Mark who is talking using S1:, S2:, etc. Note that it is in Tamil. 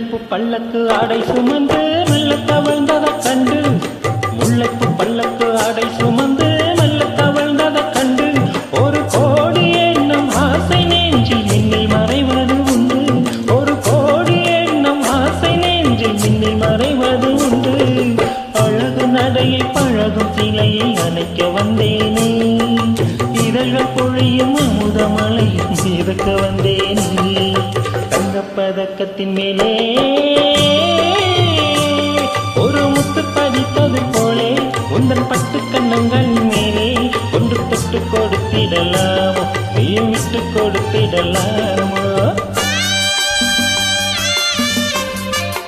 S1: முல்லைப்பூ பல்லக்கு ஆடை சுமந்து மெல்ல தவழ்ந்ததைக் கண்டு முல்லைப்பூ பல்லக்கு ஆடை சுமந்து மெல்ல தவழ்ந்ததைக் கண்டு ஒரு கோடி எண்ணம் ஆசை நெஞ்சில் மின்னல் மறைவது உண்டு ஒரு கோடி எண்ணம் ஆசை நெஞ்சில் மின்னல் மறைவது உண்டு அழகு நடையை பழகும் சிலையை அணைக்க வந்தேனே இதழ்கள் பொழியும் அமுதமலையும் மிதக்க வந்தேனே தங்கப்பதக்கத்தின் மேலே ஒரு முத்து பதித்தது போலே உந்தன் பட்டு கண்ணங்கள் மேலே ஒன்று தொட்டு கொடுத்திடலாமோ விட்டு கொடுத்திடலாமோ